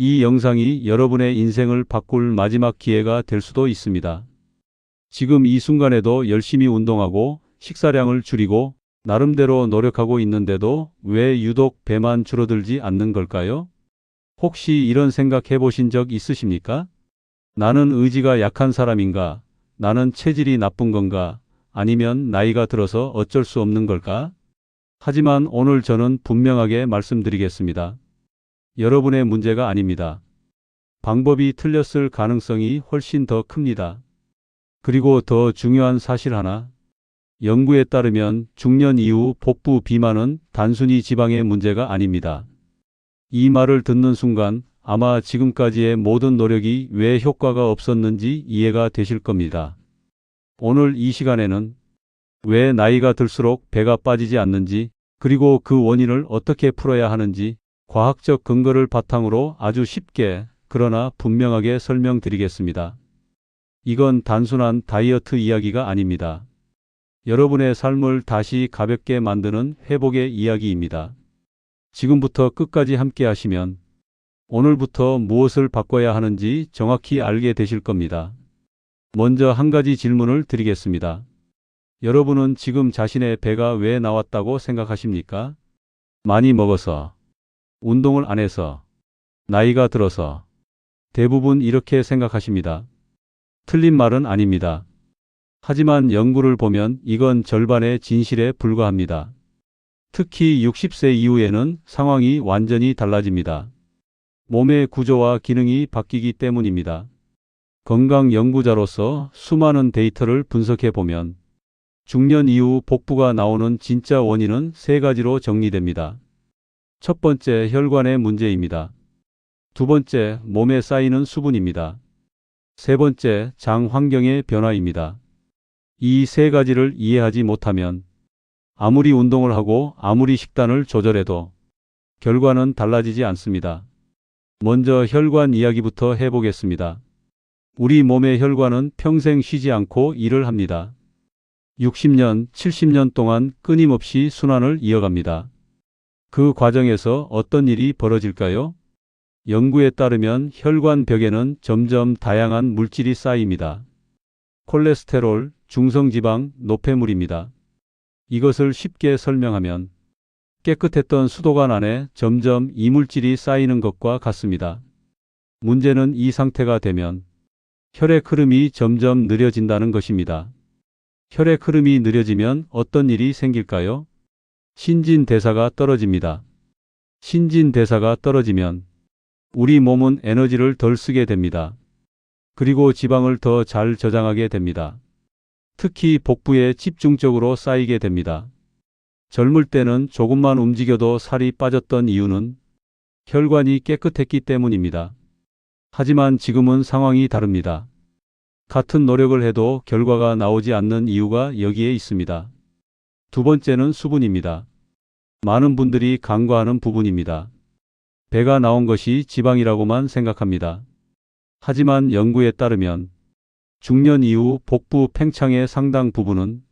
이 영상이 여러분의 인생을 바꿀 마지막 기회가 될 수도 있습니다. 지금 이 순간에도 열심히 운동하고 식사량을 줄이고 나름대로 노력하고 있는데도 왜 유독 배만 줄어들지 않는 걸까요? 혹시 이런 생각 해보신 적 있으십니까? 나는 의지가 약한 사람인가? 나는 체질이 나쁜 건가? 아니면 나이가 들어서 어쩔 수 없는 걸까? 하지만 오늘 저는 분명하게 말씀드리겠습니다. 여러분의 문제가 아닙니다. 방법이 틀렸을 가능성이 훨씬 더 큽니다. 그리고 더 중요한 사실 하나. 연구에 따르면 중년 이후 복부 비만은 단순히 지방의 문제가 아닙니다. 이 말을 듣는 순간 아마 지금까지의 모든 노력이 왜 효과가 없었는지 이해가 되실 겁니다. 오늘 이 시간에는 왜 나이가 들수록 배가 빠지지 않는지, 그리고 그 원인을 어떻게 풀어야 하는지 과학적 근거를 바탕으로 아주 쉽게 그러나 분명하게 설명드리겠습니다. 이건 단순한 다이어트 이야기가 아닙니다. 여러분의 삶을 다시 가볍게 만드는 회복의 이야기입니다. 지금부터 끝까지 함께 하시면 오늘부터 무엇을 바꿔야 하는지 정확히 알게 되실 겁니다. 먼저 한 가지 질문을 드리겠습니다. 여러분은 지금 자신의 배가 왜 나왔다고 생각하십니까? 많이 먹어서, 운동을 안 해서, 나이가 들어서. 대부분 이렇게 생각하십니다. 틀린 말은 아닙니다. 하지만 연구를 보면 이건 절반의 진실에 불과합니다. 특히 60세 이후에는 상황이 완전히 달라집니다. 몸의 구조와 기능이 바뀌기 때문입니다. 건강 연구자로서 수많은 데이터를 분석해 보면 중년 이후 복부가 나오는 진짜 원인은 세 가지로 정리됩니다. 첫 번째, 혈관의 문제입니다. 두 번째, 몸에 쌓이는 수분입니다. 세 번째, 장 환경의 변화입니다. 이 세 가지를 이해하지 못하면 아무리 운동을 하고 아무리 식단을 조절해도 결과는 달라지지 않습니다. 먼저 혈관 이야기부터 해보겠습니다. 우리 몸의 혈관은 평생 쉬지 않고 일을 합니다. 60년, 70년 동안 끊임없이 순환을 이어갑니다. 그 과정에서 어떤 일이 벌어질까요? 연구에 따르면 혈관 벽에는 점점 다양한 물질이 쌓입니다. 콜레스테롤, 중성지방, 노폐물입니다. 이것을 쉽게 설명하면 깨끗했던 수도관 안에 점점 이물질이 쌓이는 것과 같습니다. 문제는 이 상태가 되면 혈액 흐름이 점점 느려진다는 것입니다. 혈액 흐름이 느려지면 어떤 일이 생길까요? 신진대사가 떨어집니다. 신진대사가 떨어지면 우리 몸은 에너지를 덜 쓰게 됩니다. 그리고 지방을 더 잘 저장하게 됩니다. 특히 복부에 집중적으로 쌓이게 됩니다. 젊을 때는 조금만 움직여도 살이 빠졌던 이유는 혈관이 깨끗했기 때문입니다. 하지만 지금은 상황이 다릅니다. 같은 노력을 해도 결과가 나오지 않는 이유가 여기에 있습니다. 두 번째는 수분입니다. 많은 분들이 간과하는 부분입니다. 배가 나온 것이 지방이라고만 생각합니다. 하지만 연구에 따르면 중년 이후 복부 팽창의 상당 부분은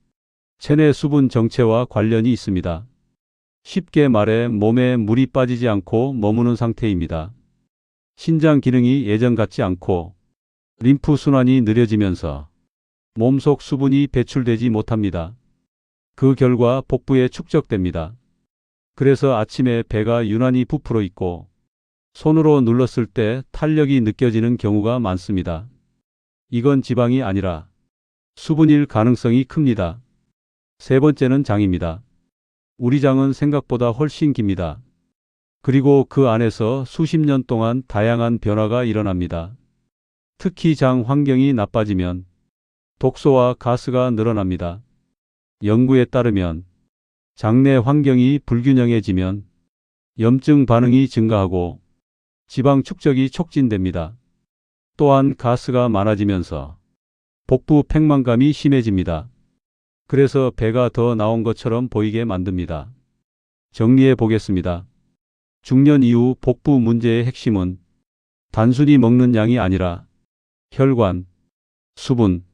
체내 수분 정체와 관련이 있습니다. 쉽게 말해 몸에 물이 빠지지 않고 머무는 상태입니다. 신장 기능이 예전 같지 않고 림프 순환이 느려지면서 몸속 수분이 배출되지 못합니다. 그 결과 복부에 축적됩니다. 그래서 아침에 배가 유난히 부풀어 있고 손으로 눌렀을 때 탄력이 느껴지는 경우가 많습니다. 이건 지방이 아니라 수분일 가능성이 큽니다. 세 번째는 장입니다. 우리 장은 생각보다 훨씬 깁니다. 그리고 그 안에서 수십 년 동안 다양한 변화가 일어납니다. 특히 장 환경이 나빠지면 독소와 가스가 늘어납니다. 연구에 따르면 장내 환경이 불균형해지면 염증 반응이 증가하고 지방 축적이 촉진됩니다. 또한 가스가 많아지면서 복부 팽만감이 심해집니다. 그래서 배가 더 나온 것처럼 보이게 만듭니다. 정리해 보겠습니다. 중년 이후 복부 문제의 핵심은 단순히 먹는 양이 아니라 혈관, 수분,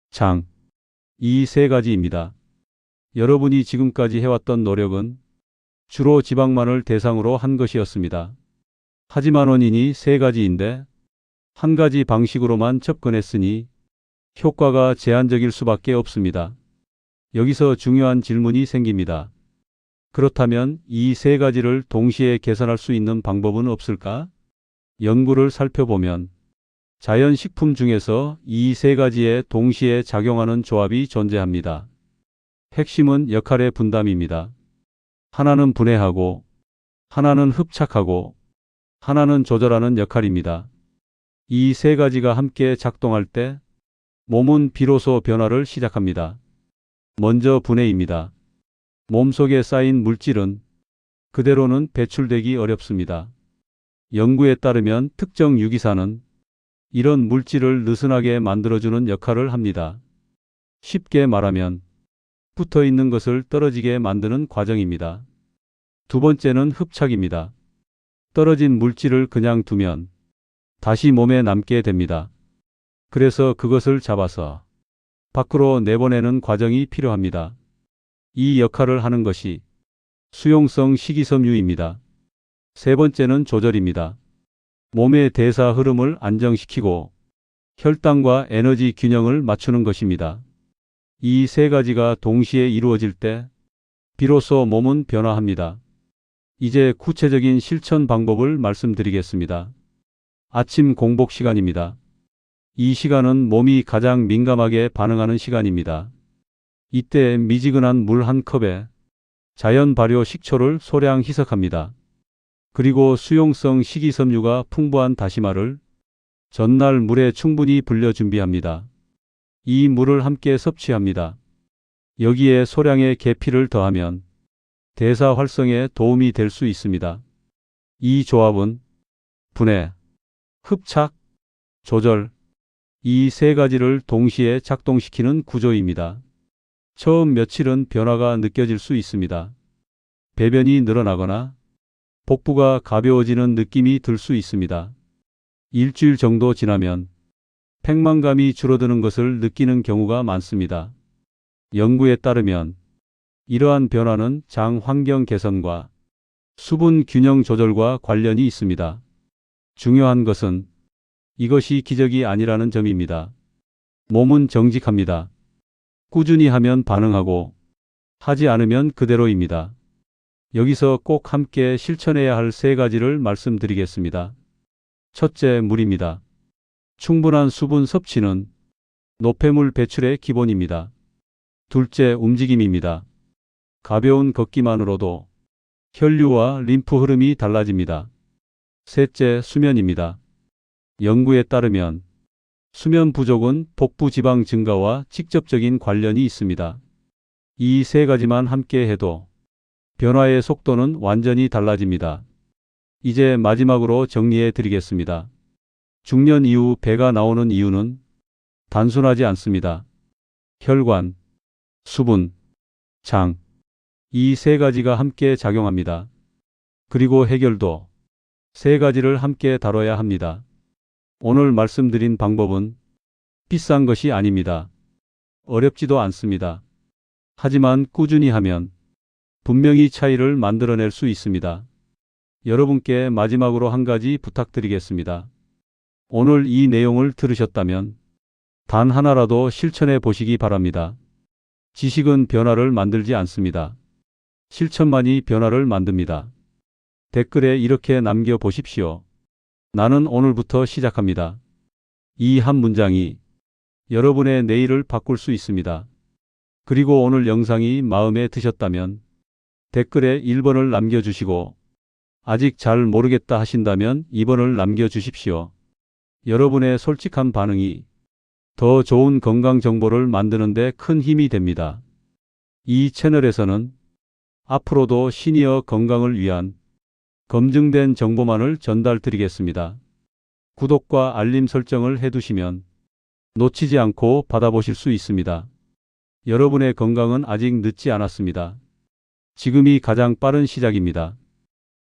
장, 이 세 가지입니다. 여러분이 지금까지 해왔던 노력은 주로 지방만을 대상으로 한 것이었습니다. 하지만 원인이 세 가지인데 한 가지 방식으로만 접근했으니 효과가 제한적일 수밖에 없습니다. 여기서 중요한 질문이 생깁니다. 그렇다면 이 세 가지를 동시에 개선할 수 있는 방법은 없을까? 연구를 살펴보면 자연식품 중에서 이 세 가지에 동시에 작용하는 조합이 존재합니다. 핵심은 역할의 분담입니다. 하나는 분해하고, 하나는 흡착하고, 하나는 조절하는 역할입니다. 이 세 가지가 함께 작동할 때 몸은 비로소 변화를 시작합니다. 먼저 분해입니다. 몸속에 쌓인 물질은 그대로는 배출되기 어렵습니다. 연구에 따르면 특정 유기산은 이런 물질을 느슨하게 만들어주는 역할을 합니다. 쉽게 말하면 붙어 있는 것을 떨어지게 만드는 과정입니다. 두 번째는 흡착입니다. 떨어진 물질을 그냥 두면 다시 몸에 남게 됩니다. 그래서 그것을 잡아서 밖으로 내보내는 과정이 필요합니다. 이 역할을 하는 것이 수용성 식이섬유입니다. 세 번째는 조절입니다. 몸의 대사 흐름을 안정시키고 혈당과 에너지 균형을 맞추는 것입니다. 이 세 가지가 동시에 이루어질 때 비로소 몸은 변화합니다. 이제 구체적인 실천 방법을 말씀드리겠습니다. 아침 공복 시간입니다. 이 시간은 몸이 가장 민감하게 반응하는 시간입니다. 이때 미지근한 물 한 컵에 자연 발효 식초를 소량 희석합니다. 그리고 수용성 식이섬유가 풍부한 다시마를 전날 물에 충분히 불려 준비합니다. 이 물을 함께 섭취합니다. 여기에 소량의 계피를 더하면 대사 활성에 도움이 될 수 있습니다. 이 조합은 분해, 흡착, 조절, 이 세 가지를 동시에 작동시키는 구조입니다. 처음 며칠은 변화가 느껴질 수 있습니다. 배변이 늘어나거나 복부가 가벼워지는 느낌이 들 수 있습니다. 일주일 정도 지나면 팽만감이 줄어드는 것을 느끼는 경우가 많습니다. 연구에 따르면 이러한 변화는 장 환경 개선과 수분 균형 조절과 관련이 있습니다. 중요한 것은 이것이 기적이 아니라는 점입니다. 몸은 정직합니다. 꾸준히 하면 반응하고 하지 않으면 그대로입니다. 여기서 꼭 함께 실천해야 할 세 가지를 말씀드리겠습니다. 첫째, 물입니다. 충분한 수분 섭취는 노폐물 배출의 기본입니다. 둘째, 움직임입니다. 가벼운 걷기만으로도 혈류와 림프 흐름이 달라집니다. 셋째, 수면입니다. 연구에 따르면 수면 부족은 복부 지방 증가와 직접적인 관련이 있습니다. 이 세 가지만 함께 해도 변화의 속도는 완전히 달라집니다. 이제 마지막으로 정리해 드리겠습니다. 중년 이후 배가 나오는 이유는 단순하지 않습니다. 혈관, 수분, 장, 이 세 가지가 함께 작용합니다. 그리고 해결도 세 가지를 함께 다뤄야 합니다. 오늘 말씀드린 방법은 비싼 것이 아닙니다. 어렵지도 않습니다. 하지만 꾸준히 하면 분명히 차이를 만들어낼 수 있습니다. 여러분께 마지막으로 한 가지 부탁드리겠습니다. 오늘 이 내용을 들으셨다면 단 하나라도 실천해 보시기 바랍니다. 지식은 변화를 만들지 않습니다. 실천만이 변화를 만듭니다. 댓글에 이렇게 남겨 보십시오. 나는 오늘부터 시작합니다. 이 한 문장이 여러분의 내일을 바꿀 수 있습니다. 그리고 오늘 영상이 마음에 드셨다면 댓글에 1번을 남겨주시고 아직 잘 모르겠다 하신다면 2번을 남겨주십시오. 여러분의 솔직한 반응이 더 좋은 건강 정보를 만드는 데 큰 힘이 됩니다. 이 채널에서는 앞으로도 시니어 건강을 위한 검증된 정보만을 전달드리겠습니다. 구독과 알림 설정을 해두시면 놓치지 않고 받아보실 수 있습니다. 여러분의 건강은 아직 늦지 않았습니다. 지금이 가장 빠른 시작입니다.